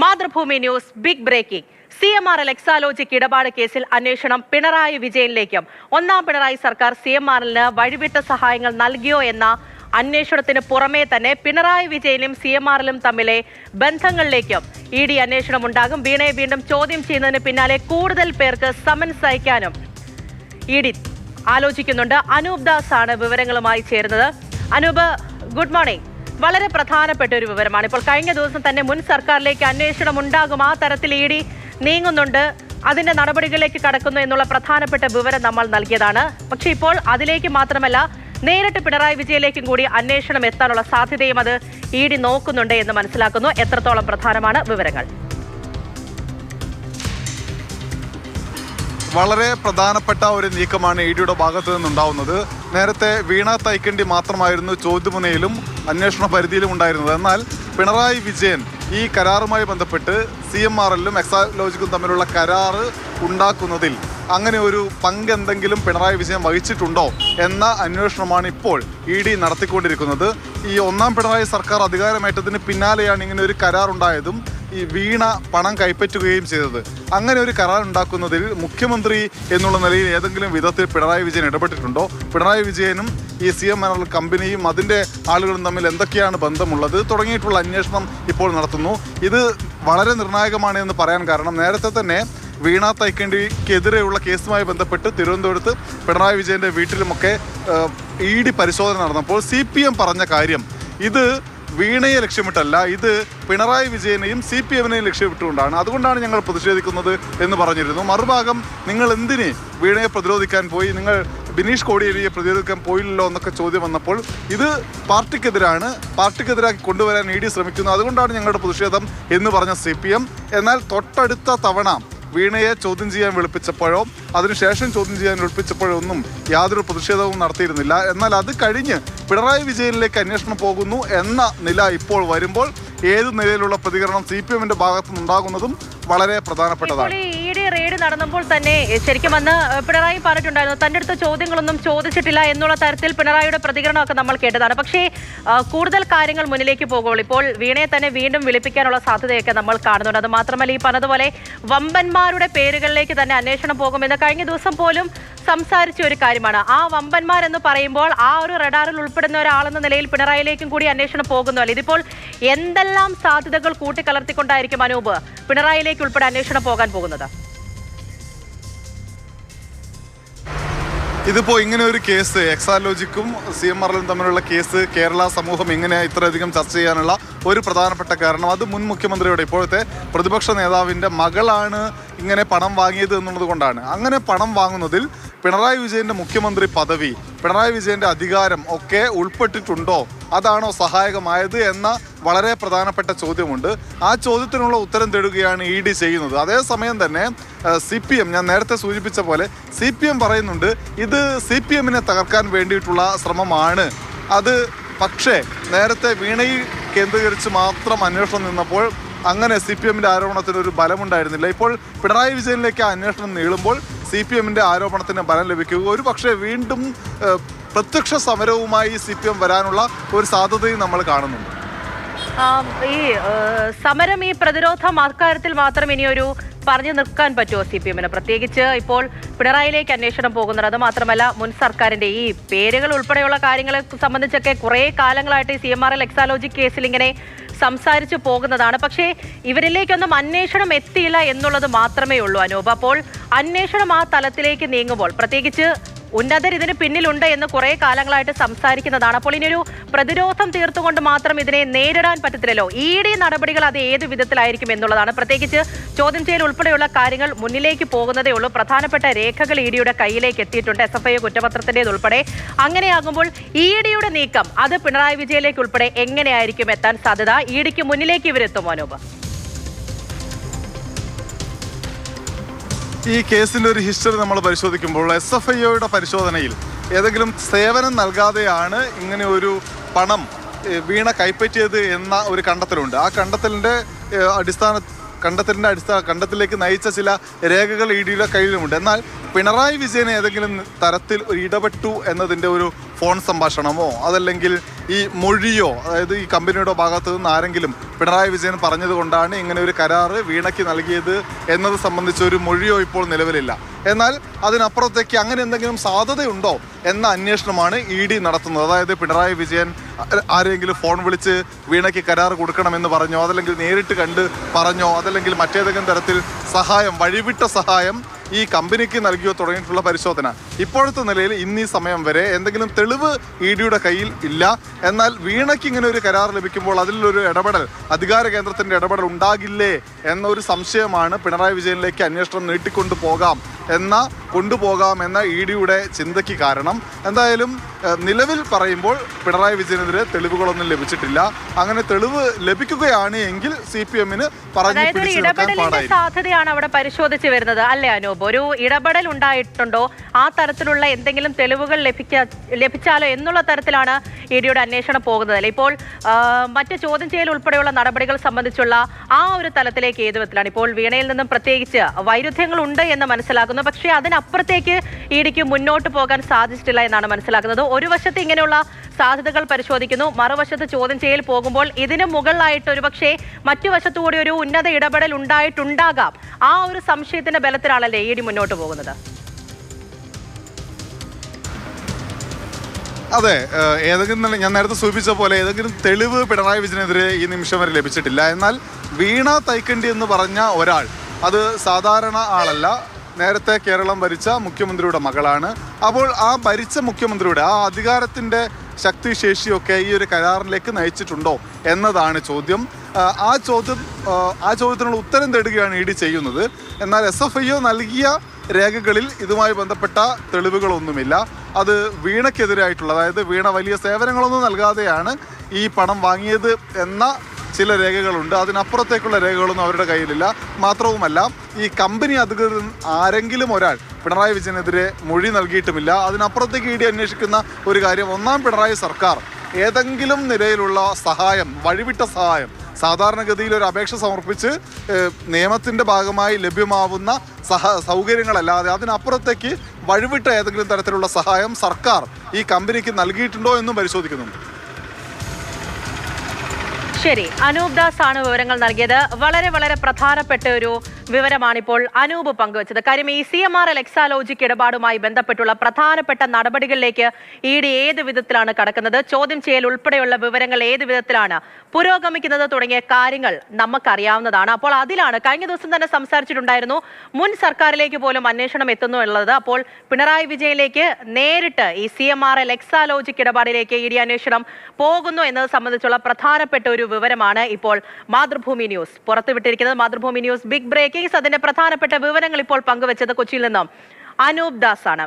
Mathrubhumi news big breaking. CMRL Exalogic ഇടപാട് കേസിൽ അന്വേഷണം പിണറായി വിജയനിലേക്കും. ഒന്നാം പിണറായി സർക്കാർ CMRLന് വഴിവിട്ട സഹായങ്ങൾ നൽകിയോ എന്ന അന്വേഷണത്തിന് പുറമേ തന്നെ പിണറായി വിജയനും CMRLും തമ്മിലെ ബന്ധങ്ങളിലേക്കും ED അന്വേഷണം ഉണ്ടാകും. വീണയെ വീണ്ടും ചോദ്യം ചെയ്യുന്നതിന് പിന്നാലെ കൂടുതൽ പേർക്ക് സമൻസ് അയക്കാനും ED ആലോചിക്കുന്നുണ്ട്. അനൂപ് ദാസ് ആണ് വിവരങ്ങളുമായി ചേരുന്നത്. Anoop, good morning. വളരെ പ്രധാനപ്പെട്ട ഒരു വിവരമാണ്. ഇപ്പോൾ കഴിഞ്ഞ ദിവസം തന്നെ മുൻ സർക്കാരിലേക്ക് അന്വേഷണം ഉണ്ടാകും, ആ തരത്തിൽ ED നീങ്ങുന്നുണ്ട്, അതിന്റെ നടപടികളിലേക്ക് കടക്കുന്നു എന്നുള്ള പ്രധാനപ്പെട്ട വിവരം നമ്മൾ നൽകിയതാണ്. പക്ഷേ ഇപ്പോൾ അതിലേക്ക് മാത്രമല്ല, നേരിട്ട് പിണറായി വിജയനിലേക്കും കൂടി അന്വേഷണം എത്താനുള്ള സാധ്യതയും അത് ED നോക്കുന്നുണ്ട് എന്ന് മനസ്സിലാക്കുന്നു. എത്രത്തോളം പ്രധാനമാണ് വിവരങ്ങൾ? വളരെ പ്രധാനപ്പെട്ട ഒരു നീക്കമാണ് EDയുടെ ഭാഗത്തു നിന്നുണ്ടാവുന്നത്. നേരത്തെ വീണ തൈക്കണ്ടി മാത്രമായിരുന്നു ചോദ്യമുനയിലും അന്വേഷണ പരിധിയിലും ഉണ്ടായിരുന്നത്. എന്നാൽ പിണറായി വിജയൻ ഈ കരാറുമായി ബന്ധപ്പെട്ട് CMRLും എക്സാലോജിക്കും തമ്മിലുള്ള കരാറ് ഉണ്ടാക്കുന്നതിൽ അങ്ങനെ ഒരു പങ്ക് എന്തെങ്കിലും പിണറായി വിജയൻ വഹിച്ചിട്ടുണ്ടോ എന്ന അന്വേഷണമാണ് ഇപ്പോൾ ED നടത്തിക്കൊണ്ടിരിക്കുന്നത്. ഈ ഒന്നാം പിണറായി സർക്കാർ അധികാരമേറ്റതിന് പിന്നാലെയാണ് ഇങ്ങനെ ഒരു കരാറുണ്ടായതും ഈ വീണ പണം കൈപ്പറ്റുകയും ചെയ്തത്. അങ്ങനെ ഒരു കരാർ ഉണ്ടാക്കുന്നതിൽ മുഖ്യമന്ത്രി എന്നുള്ള നിലയിൽ ഏതെങ്കിലും വിധത്തിൽ പിണറായി വിജയൻ ഇടപെട്ടിട്ടുണ്ടോ? പിണറായി വിജയനും ഈ CMRL കമ്പനിയും അതിൻ്റെ ആളുകളും തമ്മിൽ എന്തൊക്കെയാണ് ബന്ധമുള്ളത് തുടങ്ങിയിട്ടുള്ള അന്വേഷണം ഇപ്പോൾ നടത്തുന്നു. ഇത് വളരെ നിർണായകമാണ് എന്ന് പറയാൻ കാരണം, നേരത്തെ തന്നെ വീണ തൈക്കണ്ടിക്കെതിരെയുള്ള കേസുമായി ബന്ധപ്പെട്ട് തിരുവനന്തപുരത്ത് പിണറായി വിജയൻ്റെ വീട്ടിലുമൊക്കെ ED പരിശോധന നടന്നപ്പോൾ CPM പറഞ്ഞ കാര്യം ഇത് വീണയെ ലക്ഷ്യമിട്ടല്ല, ഇത് പിണറായി വിജയനെയും CPMനെയും ലക്ഷ്യമിട്ടുകൊണ്ടാണ്, അതുകൊണ്ടാണ് ഞങ്ങൾ പ്രതിഷേധിക്കുന്നത് എന്ന് പറഞ്ഞിരുന്നു. മറുഭാഗം, നിങ്ങൾ എന്തിന് വീണയെ പ്രതിരോധിക്കാൻ പോയി, നിങ്ങൾ ബിനീഷ് കോടിയേരിയെ പ്രതിരോധിക്കാൻ പോയില്ലല്ലോ എന്നൊക്കെ ചോദ്യം വന്നപ്പോൾ ഇത് പാർട്ടിക്കെതിരാണ്, പാർട്ടിക്കെതിരാക്കി കൊണ്ടുവരാൻ ED ശ്രമിക്കുന്നു, അതുകൊണ്ടാണ് ഞങ്ങളുടെ പ്രതിഷേധം എന്ന് പറഞ്ഞ CPM. എന്നാൽ തൊട്ടടുത്ത തവണ വീണയെ ചോദ്യം ചെയ്യാൻ വിളിപ്പിച്ചപ്പോഴോ അതിനുശേഷം ചോദ്യം ചെയ്യാൻ വിളിപ്പിച്ചപ്പോഴോ ഒന്നും യാതൊരു പ്രതിഷേധവും നടത്തിയിരുന്നില്ല. എന്നാൽ അത് കഴിഞ്ഞ് പിണറായി വിജയനിലേക്ക് അന്വേഷണം പോകുന്നു എന്ന നില ഇപ്പോൾ വരുമ്പോൾ ഏത് നിലയിലുള്ള പ്രതികരണം CPMന്റെ ഭാഗത്തുനിന്നുണ്ടാകുന്നതും വളരെ പ്രധാനപ്പെട്ടതാണ്. ED റെയ്ഡ് നടന്നപ്പോൾ തന്നെ ശരിക്കും അന്ന് പിണറായി പറഞ്ഞിട്ടുണ്ടായിരുന്നു തന്റെ അടുത്ത് ചോദ്യങ്ങളൊന്നും ചോദിച്ചിട്ടില്ല എന്നുള്ള തരത്തിൽ പിണറായിയുടെ പ്രതികരണമൊക്കെ നമ്മൾ കേട്ടതാണ്. പക്ഷേ കൂടുതൽ കാര്യങ്ങൾ മുന്നിലേക്ക് പോകുമ്പോൾ ഇപ്പോൾ വീണയെ തന്നെ വീണ്ടും വിളിപ്പിക്കാനുള്ള സാധ്യതയൊക്കെ നമ്മൾ കാണുന്നുണ്ട്. അത് മാത്രമല്ല, ഈ പറഞ്ഞതുപോലെ വമ്പന്മാരുടെ പേരുകളിലേക്ക് തന്നെ അന്വേഷണം പോകുമെന്ന് കഴിഞ്ഞ ദിവസം പോലും സംസാരിച്ച ഒരു കാര്യമാണ്. ആ വമ്പന്മാർ എന്ന് പറയുമ്പോൾ ആ ഒരു റഡാറിൽ ഉൾപ്പെടുന്ന ഒരാളെന്ന നിലയിൽ പിണറായിലേക്കും കൂടി അന്വേഷണം പോകുന്നതല്ല. ഇതിപ്പോൾ എന്തെല്ലാം സാധ്യതകൾ കൂട്ടിക്കലർത്തിക്കൊണ്ടായിരിക്കും അനൂപ് പിണറായിലേക്ക് ഉൾപ്പെടെ അന്വേഷണം പോകാൻ പോകുന്നത്? ഇതിപ്പോൾ ഇങ്ങനെ ഒരു കേസ്, എക്സാലോജിക്കും CMRLും തമ്മിലുള്ള കേസ് കേരള സമൂഹം ഇങ്ങനെ ഇത്രയധികം ചർച്ച ചെയ്യാനുള്ള ഒരു പ്രധാനപ്പെട്ട കാരണം, അത് മുൻ മുഖ്യമന്ത്രിയുടെ ഇപ്പോഴത്തെ പ്രതിപക്ഷ നേതാവിൻ്റെ മകളാണ് ഇങ്ങനെ പണം വാങ്ങിയത് എന്നുള്ളത് കൊണ്ടാണ്. അങ്ങനെ പണം വാങ്ങുന്നതിൽ പിണറായി വിജയൻ്റെ മുഖ്യമന്ത്രി പദവി, പിണറായി വിജയൻ്റെ അധികാരം ഒക്കെ ഉൾപ്പെട്ടിട്ടുണ്ടോ, അതാണോ സഹായകമായത് എന്ന വളരെ പ്രധാനപ്പെട്ട ചോദ്യമുണ്ട്. ആ ചോദ്യത്തിനുള്ള ഉത്തരം തേടുകയാണ് ED ചെയ്യുന്നത്. അതേസമയം തന്നെ CPM, ഞാൻ നേരത്തെ സൂചിപ്പിച്ച പോലെ CPM പറയുന്നുണ്ട് ഇത് CPMനെ തകർക്കാൻ വേണ്ടിയിട്ടുള്ള ശ്രമമാണ്. അത് പക്ഷേ നേരത്തെ വീണയിൽ കേന്ദ്രീകരിച്ച് മാത്രം അന്വേഷണം നിന്നപ്പോൾ അങ്ങനെ CPMന്റെ ആരോപണത്തിന് ഒരു ബലമുണ്ടായിരുന്നില്ല. ഇപ്പോൾ പിണറായി വിജയനിലേക്ക് അന്വേഷണം നീളുമ്പോൾ CPMന്റെ ആരോപണത്തിന് ബലം ലഭിക്കുക, ഒരു പക്ഷേ വീണ്ടും പ്രത്യക്ഷ സമരവുമായി CPM വരാനുള്ള ഒരു സാധ്യതയും നമ്മൾ കാണുന്നുണ്ട്. ഈ സമരം, ഈ പ്രതിരോധം അക്കാര്യത്തിൽ മാത്രം ഇനിയൊരു പറഞ്ഞു നിൽക്കാൻ പറ്റുമോ CPMന്? പ്രത്യേകിച്ച് ഇപ്പോൾ പിണറായിലേക്ക് അന്വേഷണം പോകുന്നത്, അത് മാത്രമല്ല മുൻ സർക്കാരിന്റെ ഈ പേരുകൾ ഉൾപ്പെടെയുള്ള കാര്യങ്ങളെ സംബന്ധിച്ചൊക്കെ കുറേ കാലങ്ങളായിട്ട് ഈ CMRL എക്സാലോജിക് കേസിൽ ഇങ്ങനെ സംസാരിച്ചു പോകുന്നതാണ്. പക്ഷേ ഇവരിലേക്കൊന്നും അന്വേഷണം എത്തിയില്ല എന്നുള്ളത് മാത്രമേ ഉള്ളൂ അനൂപ്. അപ്പോൾ അന്വേഷണം ആ തലത്തിലേക്ക് നീങ്ങുമ്പോൾ, പ്രത്യേകിച്ച് ഉന്നതർ ഇതിന് പിന്നിലുണ്ട് എന്ന് കുറേ കാലങ്ങളായിട്ട് സംസാരിക്കുന്നതാണ്. അപ്പോൾ ഇനിയൊരു പ്രതിരോധം തീർത്തുകൊണ്ട് മാത്രം ഇതിനെ നേരിടാൻ പറ്റത്തില്ലല്ലോ. ED നടപടികൾ അത് ഏത് വിധത്തിലായിരിക്കും എന്നുള്ളതാണ്. പ്രത്യേകിച്ച് ചോദ്യം ചെയ്യൽ ഉൾപ്പെടെയുള്ള കാര്യങ്ങൾ മുന്നിലേക്ക് പോകുന്നതേ ഉള്ളൂ. പ്രധാനപ്പെട്ട രേഖകൾ EDയുടെ കയ്യിലേക്ക് എത്തിയിട്ടുണ്ട്, SFI കുറ്റപത്രത്തിൻ്റെതുൾപ്പെടെ. അങ്ങനെയാകുമ്പോൾ EDയുടെ നീക്കം അത് പിണറായി വിജയനിലേക്ക് ഉൾപ്പെടെ എങ്ങനെയായിരിക്കും എത്താൻ സാധ്യത? EDക്ക് മുന്നിലേക്ക് ഇവരെത്തുമോ അനൂപ്? ഈ കേസിൻ്റെ ഒരു ഹിസ്റ്ററി നമ്മൾ പരിശോധിക്കുമ്പോൾ SFIയുടെ പരിശോധനയിൽ ഏതെങ്കിലും സേവനം നൽകാതെയാണ് ഇങ്ങനെ ഒരു പണം വീണ കൈപ്പറ്റിയത് എന്ന ഒരു കണ്ടെത്തലുണ്ട്. ആ കണ്ടെത്തലിലേക്ക് നയിച്ച ചില രേഖകൾ EDയുടെ കയ്യിലുമുണ്ട്. എന്നാൽ പിണറായി വിജയൻ ഏതെങ്കിലും തരത്തിൽ ഒരു ഇടപെട്ടു എന്നതിൻ്റെ ഒരു ഫോൺ സംഭാഷണമോ അതല്ലെങ്കിൽ ഈ മൊഴിയോ, അതായത് ഈ കമ്പനിയുടെ ഭാഗത്തു നിന്ന് ആരെങ്കിലും പിണറായി വിജയൻ പറഞ്ഞത് കൊണ്ടാണ് ഇങ്ങനെ ഒരു കരാറ് വീണയ്ക്ക് നൽകിയത് എന്നത് സംബന്ധിച്ച് ഒരു മൊഴിയോ ഇപ്പോൾ നിലവിലില്ല. എന്നാൽ അതിനപ്പുറത്തേക്ക് അങ്ങനെ എന്തെങ്കിലും സാധ്യതയുണ്ടോ എന്ന അന്വേഷണമാണ് ED നടത്തുന്നത്. അതായത് പിണറായി വിജയൻ ആരെങ്കിലും ഫോൺ വിളിച്ച് വീണയ്ക്ക് കരാർ കൊടുക്കണമെന്ന് പറഞ്ഞോ, അതല്ലെങ്കിൽ നേരിട്ട് കണ്ട് പറഞ്ഞോ, അതല്ലെങ്കിൽ മറ്റേതെങ്കിലും തരത്തിൽ സഹായം, വഴിവിട്ട സഹായം ഈ കമ്പനിക്ക് നൽകിയോ തുടങ്ങിയിട്ടുള്ള പരിശോധന ഇപ്പോഴത്തെ നിലയിൽ ഇന്നീ സമയം വരെ എന്തെങ്കിലും തെളിവ് EDയുടെ കയ്യിൽ ഇല്ല. എന്നാൽ വീണയ്ക്ക് ഇങ്ങനെ ഒരു കരാർ ലഭിക്കുമ്പോൾ അതിലൊരു ഇടപെടൽ, അധികാര കേന്ദ്രത്തിന്റെ ഇടപെടൽ ഉണ്ടാകില്ലേ എന്നൊരു സംശയമാണ് പിണറായി വിജയനിലേക്ക് അന്വേഷണം കൊണ്ടുപോകാം എന്ന EDയുടെ ചിന്തയ്ക്ക് കാരണം. എന്തായാലും നിലവിൽ പറയുമ്പോൾ പിണറായി വിജയനെതിരെ തെളിവുകളൊന്നും ലഭിച്ചിട്ടില്ല. അങ്ങനെ തെളിവ് ലഭിക്കുകയാണ് എങ്കിൽ CPM-ന് പറഞ്ഞു പിടിച്ചു നിർത്താൻ പാടായിരിക്കും. സാധ്യതയാണ് അവിടെ പരിശോധിച്ച് വരുന്നത് അല്ലേ അനൂപ്? ഒരു ഇടപെടൽ ഉണ്ടായിട്ടുണ്ടോ, ആ തരത്തിലുള്ള എന്തെങ്കിലും തെളിവുകൾ ലഭിച്ചാലോ എന്നുള്ള തരത്തിലാണ് EDയുടെ അന്വേഷണം പോകുന്നത് അല്ലേ? ഇപ്പോൾ മറ്റ് ചോദ്യം ചെയ്യൽ ഉൾപ്പെടെയുള്ള നടപടികൾ സംബന്ധിച്ചുള്ള ആ ഒരു തലത്തിലേക്ക് ഏത് വിധത്തിലാണ്? ഇപ്പോൾ വീണയിൽ നിന്നും പ്രത്യേകിച്ച് വൈരുദ്ധ്യങ്ങൾ ഉണ്ട് എന്ന് മനസ്സിലാക്കുന്നു. പക്ഷേ അതിനപ്പുറത്തേക്ക് EDക്ക് മുന്നോട്ട് പോകാൻ സാധിച്ചിട്ടില്ല എന്നാണ് മനസ്സിലാക്കുന്നത്. ഒരു വശത്ത് ഇങ്ങനെയുള്ള സാധ്യതകൾ പരിശോധിക്കുന്നു, മറുവശത്ത് ചോദ്യം ചെയ്യൽ പോകുമ്പോൾ ഇതിന് മുകളിലായിട്ട് ഒരുപക്ഷെ മറ്റു വശത്തുകൂടി ഒരു ഉന്നത ഇടപെടൽ ഉണ്ടായിട്ടുണ്ടാകാം. ആ ഒരു സംശയത്തിന്റെ ബലത്തിലാണല്ലേ ED മുന്നോട്ട് പോകുന്നത്? അതെ, ഏതെങ്കിലും ഞാൻ നേരത്തെ സൂചിപ്പിച്ച പോലെ ഏതെങ്കിലും തെളിവ് പിണറായി വിജയനെതിരെ ഈ നിമിഷം വരെ ലഭിച്ചിട്ടില്ല. എന്നാൽ വീണ തൈക്കണ്ടി എന്ന് പറഞ്ഞ ഒരാൾ, അത് സാധാരണ ആളല്ല, നേരത്തെ കേരളം ഭരിച്ച മുഖ്യമന്ത്രിയുടെ മകളാണ്. അപ്പോൾ ആ ഭരിച്ച മുഖ്യമന്ത്രിയുടെ ആ അധികാരത്തിൻ്റെ ശക്തിശേഷിയൊക്കെ ഈ ഒരു കരാറിലേക്ക് നയിച്ചിട്ടുണ്ടോ എന്നതാണ് ചോദ്യം. ആ ചോദ്യത്തിനുള്ള ഉത്തരം തേടുകയാണ് ED ചെയ്യുന്നത്. എന്നാൽ SFIO നൽകിയ രേഖകളിൽ ഇതുമായി ബന്ധപ്പെട്ട തെളിവുകളൊന്നുമില്ല. അത് വീണയ്ക്കെതിരായിട്ടുള്ള, അതായത് വീണ വലിയ സേവനങ്ങളൊന്നും നൽകാതെയാണ് ഈ പണം വാങ്ങിയത് എന്ന ചില രേഖകളുണ്ട്. അതിനപ്പുറത്തേക്കുള്ള രേഖകളൊന്നും അവരുടെ കയ്യിലില്ല. മാത്രവുമല്ല, ഈ കമ്പനി അധികൃതർ ആരെങ്കിലും ഒരാൾ പിണറായി വിജയനെതിരെ മൊഴി നൽകിയിട്ടുമില്ല. അതിനപ്പുറത്തേക്ക് ED അന്വേഷിക്കുന്ന ഒരു കാര്യം, ഒന്നാം പിണറായി സർക്കാർ ഏതെങ്കിലും നിലയിലുള്ള സഹായം, വഴിവിട്ട സഹായം, സാധാരണഗതിയിൽ ഒരു അപേക്ഷ സമർപ്പിച്ച് നിയമത്തിൻ്റെ ഭാഗമായി ലഭ്യമാവുന്ന സൗകര്യങ്ങളല്ലാതെ അതിനപ്പുറത്തേക്ക് വഴിവിട്ട ഏതെങ്കിലും തരത്തിലുള്ള സഹായം സർക്കാർ ഈ കമ്പനിക്ക് നൽകിയിട്ടുണ്ടോ എന്നും പരിശോധിക്കുന്നുണ്ട്. ശരി, അനൂപ് ദാസ് ആണ് വിവരങ്ങൾ നൽകിയത്. വളരെ വളരെ പ്രധാനപ്പെട്ട ഒരു വിവരമാണിപ്പോൾ അനൂപ് പങ്കുവച്ചത്. കാര്യം ഈ CMRL എക്സാലോജിക് ഇടപാടുമായി ബന്ധപ്പെട്ടുള്ള പ്രധാനപ്പെട്ട നടപടികളിലേക്ക് ED ഏത് വിധത്തിലാണ് കടക്കുന്നത്, ചോദ്യം ചെയ്യൽ ഉൾപ്പെടെയുള്ള വിവരങ്ങൾ ഏത് വിധത്തിലാണ് പുരോഗമിക്കുന്നത് തുടങ്ങിയ കാര്യങ്ങൾ നമുക്കറിയാവുന്നതാണ്. അപ്പോൾ അതിലാണ് കഴിഞ്ഞ ദിവസം തന്നെ സംസാരിച്ചിട്ടുണ്ടായിരുന്നു, മുൻ സർക്കാരിലേക്ക് പോലും അന്വേഷണം എത്തുന്നു എന്നുള്ളത്. അപ്പോൾ പിണറായി വിജയനിലേക്ക് നേരിട്ട് ഈ CMRL എക്സാലോജിക് ഇടപാടിലേക്ക് ED അന്വേഷണം പോകുന്നു എന്നത് സംബന്ധിച്ചുള്ള പ്രധാനപ്പെട്ട ഒരു വിവരമാണ് ഇപ്പോൾ മാതൃഭൂമി ന്യൂസ് പുറത്തുവിട്ടിരിക്കുന്നത്. മാതൃഭൂമി ന്യൂസ് ബിഗ് ബ്രേക്കിംഗ്, അതിന്റെ പ്രധാനപ്പെട്ട വിവരങ്ങൾ ഇപ്പോൾ പങ്കുവച്ചത് കൊച്ചിയിൽ നിന്നും അനൂപ് ദാസ് ആണ്.